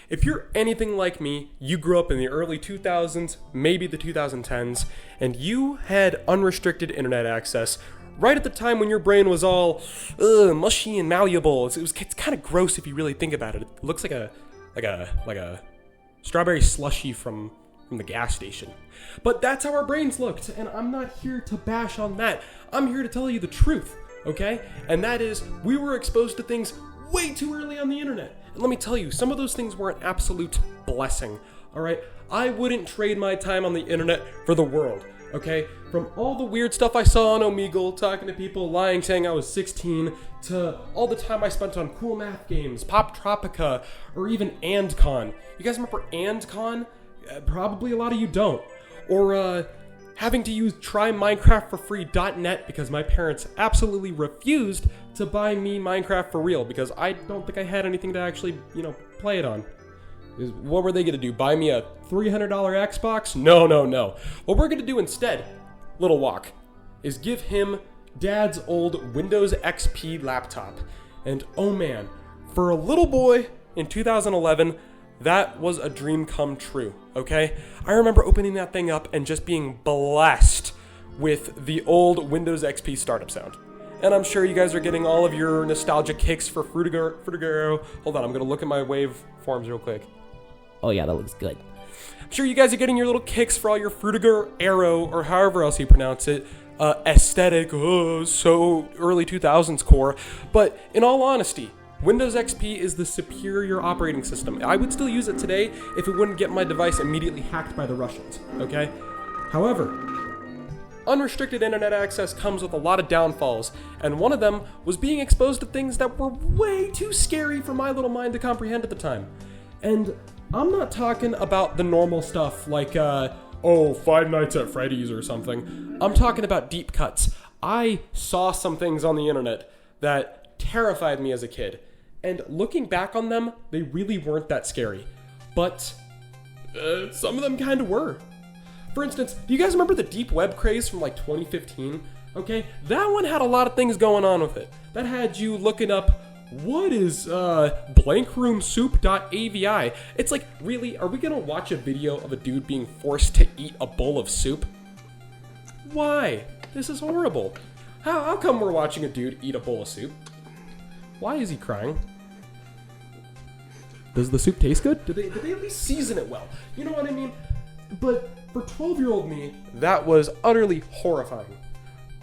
If you're anything like me, you grew up in the early 2000s, maybe the 2010s, and you had unrestricted internet access right at the time when your brain was all mushy and malleable. It's kind of gross if you really think about it. It looks like a strawberry slushy from the gas station. But that's how our brains looked, and I'm not here to bash on that. I'm here to tell you the truth, okay? And that is, we were exposed to things way too early on the internet. And let me tell you, some of those things were an absolute blessing, all right? I wouldn't trade my time on the internet for the world, okay? From all the weird stuff I saw on Omegle, talking to people, lying, saying I was 16, to all the time I spent on cool math games, Pop Tropica, or even AndCon. You guys remember AndCon? Probably a lot of you don't. Or having to use tryminecraftforfree.net because my parents absolutely refused to buy me Minecraft for real because I don't think I had anything to actually, play it on. What were they going to do? Buy me a $300 Xbox? No. What we're going to do instead, Little Walk, is give him Dad's old Windows XP laptop. And oh man, for a little boy in 2011, that was a dream come true, okay? I remember opening that thing up and just being blessed with the old Windows XP startup sound. And I'm sure you guys are getting all of your nostalgic kicks for Frutiger. Hold on, I'm gonna look at my waveforms real quick. Oh yeah, that looks good. I'm sure you guys are getting your little kicks for all your Frutiger Arrow, or however else you pronounce it, aesthetic, so early 2000s core. But in all honesty, Windows XP is the superior operating system. I would still use it today if it wouldn't get my device immediately hacked by the Russians, okay? However, unrestricted internet access comes with a lot of downfalls, and one of them was being exposed to things that were way too scary for my little mind to comprehend at the time. And I'm not talking about the normal stuff like, Five Nights at Freddy's or something. I'm talking about deep cuts. I saw some things on the internet that terrified me as a kid. And looking back on them, they really weren't that scary. But some of them kind of were. For instance, do you guys remember the deep web craze from like 2015? Okay, that one had a lot of things going on with it. That had you looking up, what is blankroomsoup.avi? It's like, really, are we gonna watch a video of a dude being forced to eat a bowl of soup? Why? This is horrible. How come we're watching a dude eat a bowl of soup? Why is he crying? Does the soup taste good? Did they at least season it well? You know what I mean? But for 12-year-old me, that was utterly horrifying.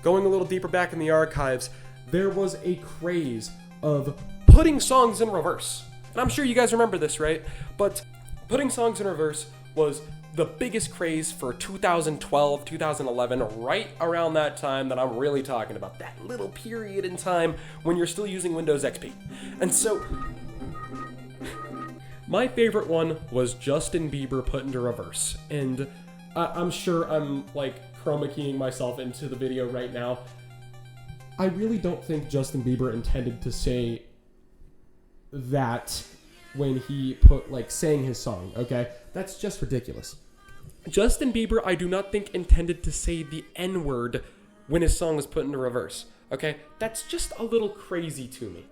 Going a little deeper back in the archives, there was a craze of putting songs in reverse. And I'm sure you guys remember this, right? But putting songs in reverse was the biggest craze for 2012, 2011, right around that time that I'm really talking about. That little period in time when you're still using Windows XP. And so, my favorite one was Justin Bieber put into reverse. And I'm sure I'm like chroma keying myself into the video right now. I really don't think Justin Bieber intended to say that when he sang his song, okay? That's just ridiculous. Justin Bieber, I do not think intended to say the N-word when his song was put into reverse, okay? That's just a little crazy to me.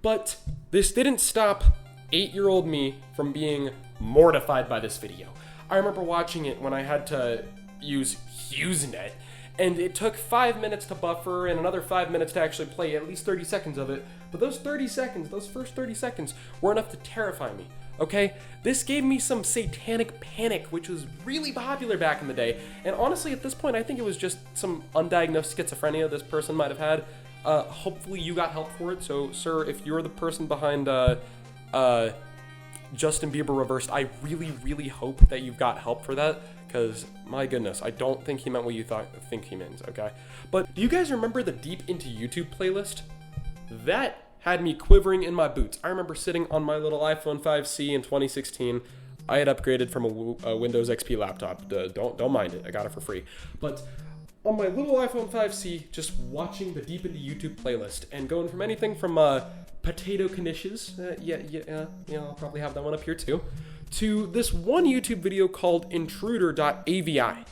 But this didn't stop 8-year-old me from being mortified by this video. I remember watching it when I had to use HughesNet, and it took 5 minutes to buffer and another 5 minutes to actually play at least 30 seconds of it. But those first 30 seconds were enough to terrify me, okay? This gave me some satanic panic, which was really popular back in the day. And honestly, at this point, I think it was just some undiagnosed schizophrenia this person might have had. Hopefully you got help for it. So, sir, if you're the person behind Justin Bieber Reversed, I really, really hope that you've got help for that. Because, my goodness, I don't think he meant what you think he means, okay? But do you guys remember the Deep Into YouTube playlist? That had me quivering in my boots. I remember sitting on my little iPhone 5C in 2016. I had upgraded from a Windows XP laptop. Don't mind it. I got it for free. But on my little iPhone 5C, just watching the Deep Into YouTube playlist and going from anything from potato knishes, I'll probably have that one up here too, to this one YouTube video called intruder.avi.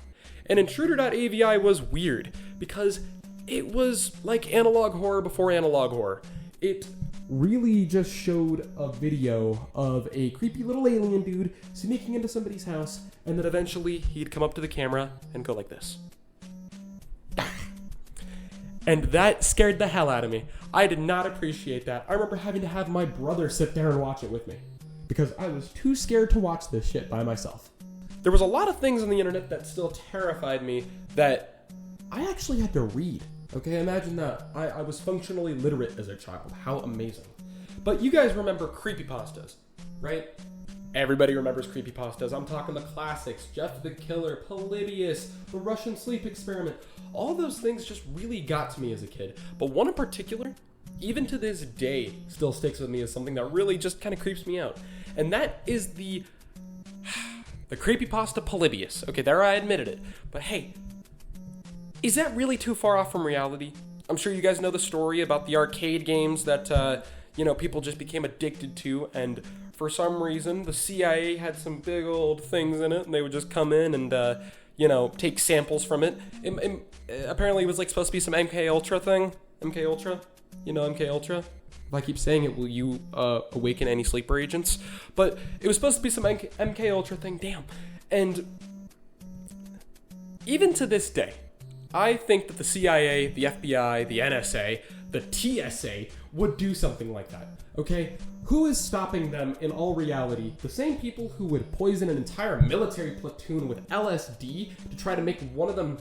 And intruder.avi was weird because it was like analog horror before analog horror. It really just showed a video of a creepy little alien dude sneaking into somebody's house, and then eventually he'd come up to the camera and go like this. And that scared the hell out of me. I did not appreciate that. I remember having to have my brother sit there and watch it with me because I was too scared to watch this shit by myself. There was a lot of things on the internet that still terrified me that I actually had to read. Okay, imagine that. I was functionally literate as a child. How amazing. But you guys remember creepypastas, right? Everybody remembers creepypastas. I'm talking the classics, Jeff the Killer, Polybius, the Russian sleep experiment. All those things just really got to me as a kid. But one in particular, even to this day, still sticks with me as something that really just kind of creeps me out. And that is the creepypasta Polybius. Okay, there I admitted it. But hey, is that really too far off from reality? I'm sure you guys know the story about the arcade games that, people just became addicted to, and for some reason, the CIA had some big old things in it, and they would just come in and, take samples from it. Apparently, it was supposed to be some MK Ultra thing. MK Ultra? You know MK Ultra? If I keep saying it, will you awaken any sleeper agents? But it was supposed to be some MK Ultra thing. Damn. And even to this day, I think that the CIA, the FBI, the NSA, the TSA would do something like that, okay? Who is stopping them in all reality? The same people who would poison an entire military platoon with LSD to try to make one of them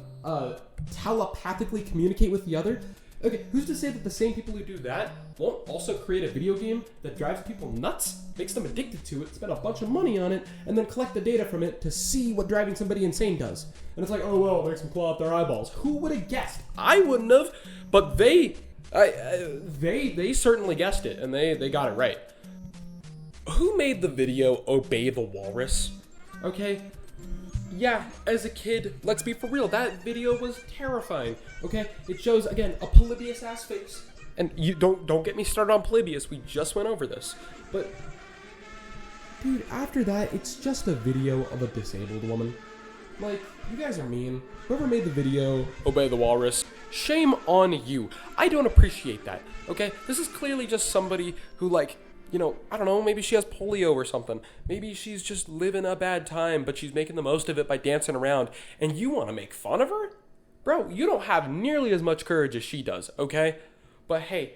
telepathically communicate with the other? Okay, who's to say that the same people who do that won't also create a video game that drives people nuts, makes them addicted to it, spend a bunch of money on it, and then collect the data from it to see what driving somebody insane does? And it's like, oh well, it makes them pull out their eyeballs. Who would have guessed? I wouldn't have, but they certainly guessed it, and they got it right. Who made the video Obey the Walrus? Okay, yeah, as a kid, let's be for real, that video was terrifying, okay? It shows, again, a Polybius-ass face. And you don't get me started on Polybius, we just went over this. But, dude, after that, it's just a video of a disabled woman. You guys are mean. Whoever made the video, Obey the Walrus, shame on you. I don't appreciate that, okay? This is clearly just somebody who, I don't know, maybe she has polio or something. Maybe she's just living a bad time, but she's making the most of it by dancing around, and you want to make fun of her? Bro, you don't have nearly as much courage as she does, okay? But hey,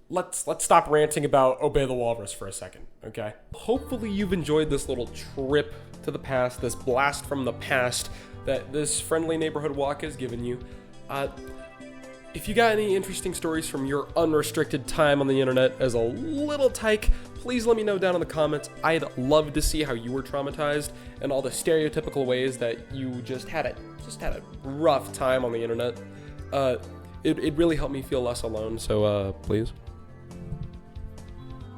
let's stop ranting about Obey the Walrus for a second, okay? Hopefully you've enjoyed this little trip to the past, this blast from the past that this friendly neighborhood walk has given you. If you got any interesting stories from your unrestricted time on the internet as a little tyke, please let me know down in the comments. I'd love to see how you were traumatized and all the stereotypical ways that you just had a rough time on the internet. It really helped me feel less alone, so please.